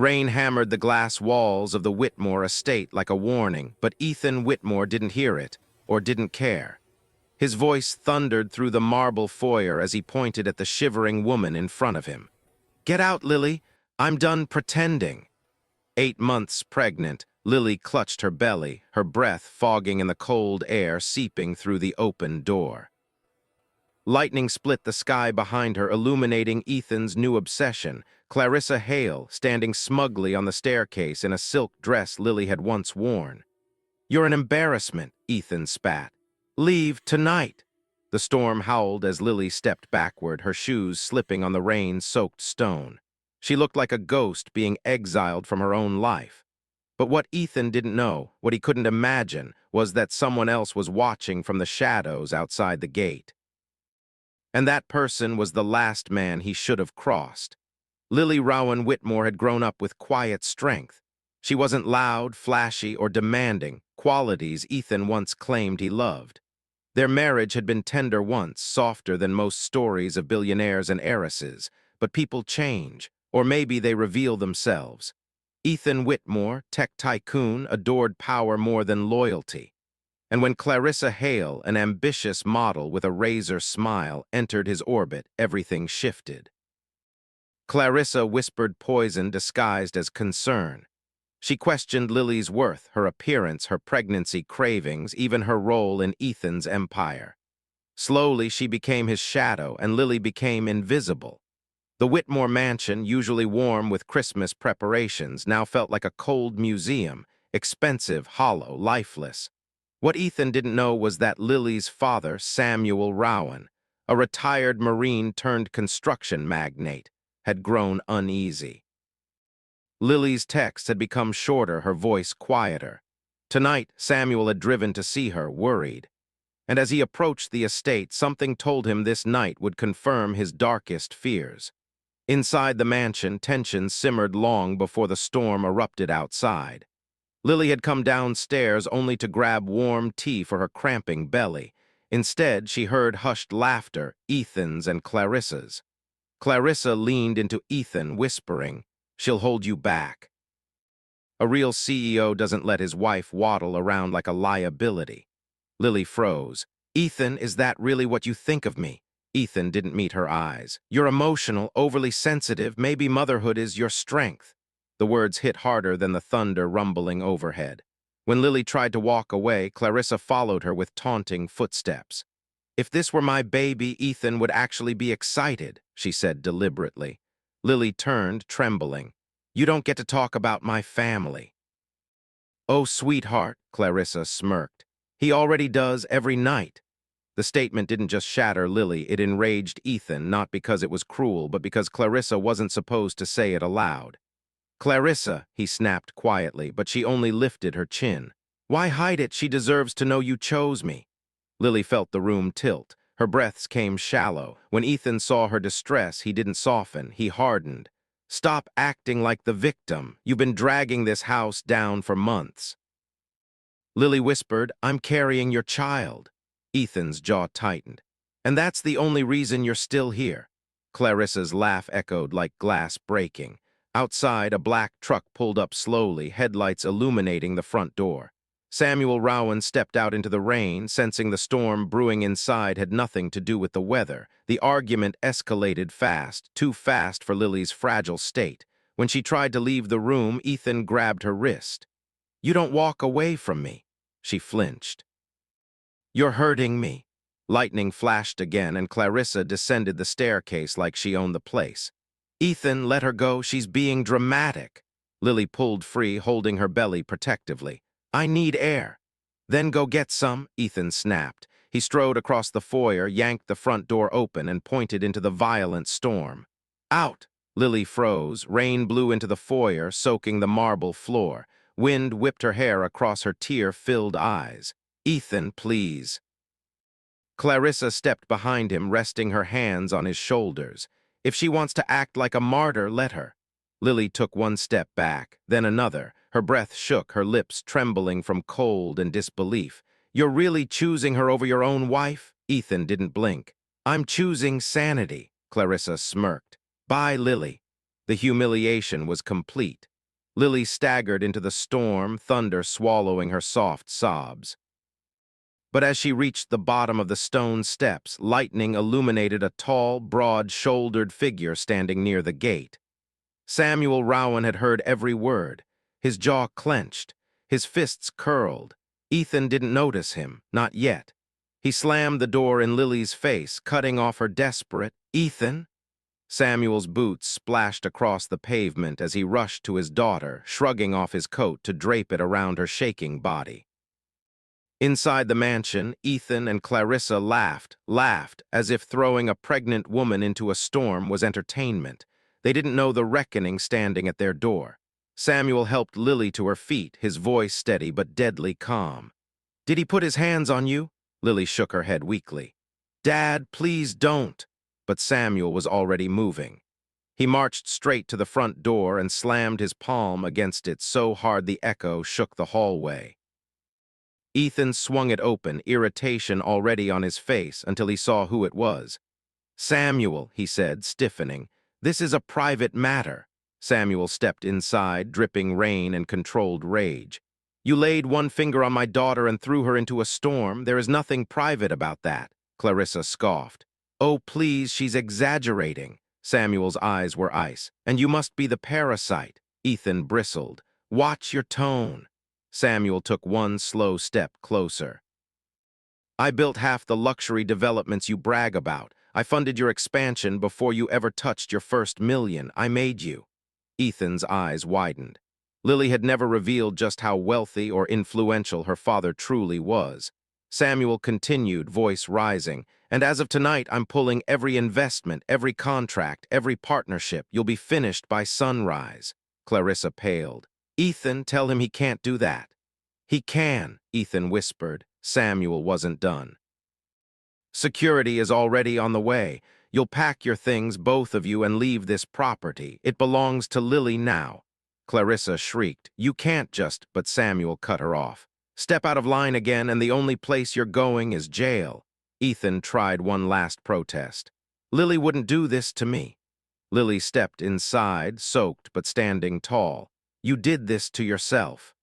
Rain hammered the glass walls of the Whitmore estate like a warning, but Ethan Whitmore didn't hear it, or didn't care. His voice thundered through the marble foyer as he pointed at the shivering woman in front of him. "Get out, Lily. I'm done pretending." 8 months pregnant, Lily clutched her belly, her breath fogging in the cold air seeping through the open door. Lightning split the sky behind her, illuminating Ethan's new obsession, Clarissa Hale standing smugly on the staircase in a silk dress Lily had once worn. "You're an embarrassment," Ethan spat. "Leave tonight." The storm howled as Lily stepped backward, her shoes slipping on the rain-soaked stone. She looked like a ghost being exiled from her own life. But what Ethan didn't know, what he couldn't imagine, was that someone else was watching from the shadows outside the gate. And that person was the last man he should have crossed. Lily Rowan Whitmore had grown up with quiet strength. She wasn't loud, flashy, or demanding, qualities Ethan once claimed he loved. Their marriage had been tender once, softer than most stories of billionaires and heiresses, but people change, or maybe they reveal themselves. Ethan Whitmore, tech tycoon, adored power more than loyalty. And when Clarissa Hale, an ambitious model with a razor smile, entered his orbit, everything shifted. Clarissa whispered poison disguised as concern. She questioned Lily's worth, her appearance, her pregnancy cravings, even her role in Ethan's empire. Slowly, she became his shadow, and Lily became invisible. The Whitmore mansion, usually warm with Christmas preparations, now felt like a cold museum, expensive, hollow, lifeless. What Ethan didn't know was that Lily's father, Samuel Rowan, a retired Marine-turned-construction magnate, had grown uneasy. Lily's texts had become shorter, her voice quieter. Tonight, Samuel had driven to see her, worried. And as he approached the estate, something told him this night would confirm his darkest fears. Inside the mansion, tension simmered long before the storm erupted outside. Lily had come downstairs only to grab warm tea for her cramping belly. Instead, she heard hushed laughter, Ethan's and Clarissa's. Clarissa leaned into Ethan, whispering, "She'll hold you back." A real CEO doesn't let his wife waddle around like a liability. Lily froze. "Ethan, is that really what you think of me?" Ethan didn't meet her eyes. "You're emotional, overly sensitive. Maybe motherhood is your strength." The words hit harder than the thunder rumbling overhead. When Lily tried to walk away, Clarissa followed her with taunting footsteps. "If this were my baby, Ethan would actually be excited," she said deliberately. Lily turned, trembling. "You don't get to talk about my family." "Oh, sweetheart," Clarissa smirked. "He already does every night." The statement didn't just shatter Lily, it enraged Ethan, not because it was cruel, but because Clarissa wasn't supposed to say it aloud. "Clarissa," he snapped quietly, but she only lifted her chin. "Why hide it? She deserves to know you chose me." Lily felt the room tilt. Her breaths came shallow. When Ethan saw her distress, he didn't soften, he hardened. "Stop acting like the victim. You've been dragging this house down for months." Lily whispered, "I'm carrying your child." Ethan's jaw tightened. "And that's the only reason you're still here." Clarissa's laugh echoed like glass breaking. Outside, a black truck pulled up slowly, headlights illuminating the front door. Samuel Rowan stepped out into the rain, sensing the storm brewing inside had nothing to do with the weather. The argument escalated fast, too fast for Lily's fragile state. When she tried to leave the room, Ethan grabbed her wrist. "You don't walk away from me." She flinched. "You're hurting me." Lightning flashed again, and Clarissa descended the staircase like she owned the place. "Ethan, let her go. She's being dramatic." Lily pulled free, holding her belly protectively. "I need air." "Then go get some," Ethan snapped. He strode across the foyer, yanked the front door open, and pointed into the violent storm. "Out!" Lily froze. Rain blew into the foyer, soaking the marble floor. Wind whipped her hair across her tear-filled eyes. "Ethan, please." Clarissa stepped behind him, resting her hands on his shoulders. "If she wants to act like a martyr, let her." Lily took one step back, then another. Her breath shook, her lips trembling from cold and disbelief. "You're really choosing her over your own wife?" Ethan didn't blink. "I'm choosing sanity," Clarissa smirked. "Bye, Lily." The humiliation was complete. Lily staggered into the storm, thunder swallowing her soft sobs. But as she reached the bottom of the stone steps, lightning illuminated a tall, broad-shouldered figure standing near the gate. Samuel Rowan had heard every word. His jaw clenched, his fists curled. Ethan didn't notice him, not yet. He slammed the door in Lily's face, cutting off her desperate, "Ethan?" Samuel's boots splashed across the pavement as he rushed to his daughter, shrugging off his coat to drape it around her shaking body. Inside the mansion, Ethan and Clarissa laughed, as if throwing a pregnant woman into a storm was entertainment. They didn't know the reckoning standing at their door. Samuel helped Lily to her feet, his voice steady but deadly calm. "Did he put his hands on you?" Lily shook her head weakly. "Dad, please don't." But Samuel was already moving. He marched straight to the front door and slammed his palm against it so hard the echo shook the hallway. Ethan swung it open, irritation already on his face, until he saw who it was. "Samuel," he said, stiffening, "this is a private matter." Samuel stepped inside, dripping rain and controlled rage. "You laid one finger on my daughter and threw her into a storm. There is nothing private about that," Clarissa scoffed. "Oh, please, she's exaggerating." Samuel's eyes were ice. "And you must be the parasite." Ethan bristled. "Watch your tone." Samuel took one slow step closer. "I built half the luxury developments you brag about. I funded your expansion before you ever touched your first million. I made you." Ethan's eyes widened. Lily had never revealed just how wealthy or influential her father truly was. Samuel continued, voice rising, "And as of tonight, I'm pulling every investment, every contract, every partnership. You'll be finished by sunrise." Clarissa paled. "Ethan, tell him he can't do that." "He can," Ethan whispered. Samuel wasn't done. "Security is already on the way. You'll pack your things, both of you, and leave this property. It belongs to Lily now." Clarissa shrieked, "You can't just," but Samuel cut her off. "Step out of line again, and the only place you're going is jail." Ethan tried one last protest. "Lily wouldn't do this to me." Lily stepped inside, soaked but standing tall. "You did this to yourself."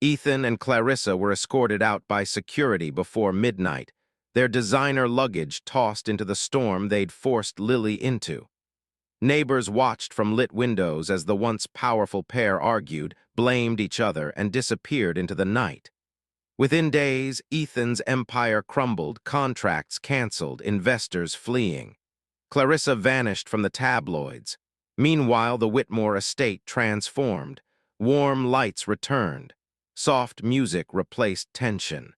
Ethan and Clarissa were escorted out by security before midnight, their designer luggage tossed into the storm they'd forced Lily into. Neighbors watched from lit windows as the once powerful pair argued, blamed each other, and disappeared into the night. Within days, Ethan's empire crumbled, contracts canceled, investors fleeing. Clarissa vanished from the tabloids. Meanwhile, the Whitmore estate transformed. Warm lights returned. Soft music replaced tension.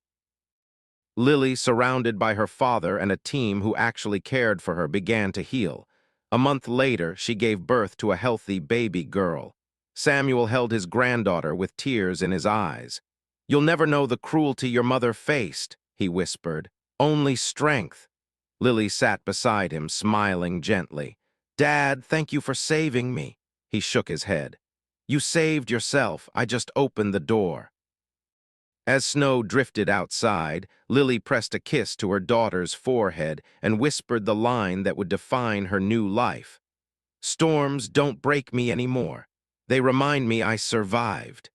Lily, surrounded by her father and a team who actually cared for her, began to heal. A month later, she gave birth to a healthy baby girl. Samuel held his granddaughter with tears in his eyes. "You'll never know the cruelty your mother faced," he whispered. "Only strength." Lily sat beside him, smiling gently. "Dad, thank you for saving me." He shook his head. "You saved yourself. I just opened the door." As snow drifted outside, Lily pressed a kiss to her daughter's forehead and whispered the line that would define her new life. "Storms don't break me anymore. They remind me I survived."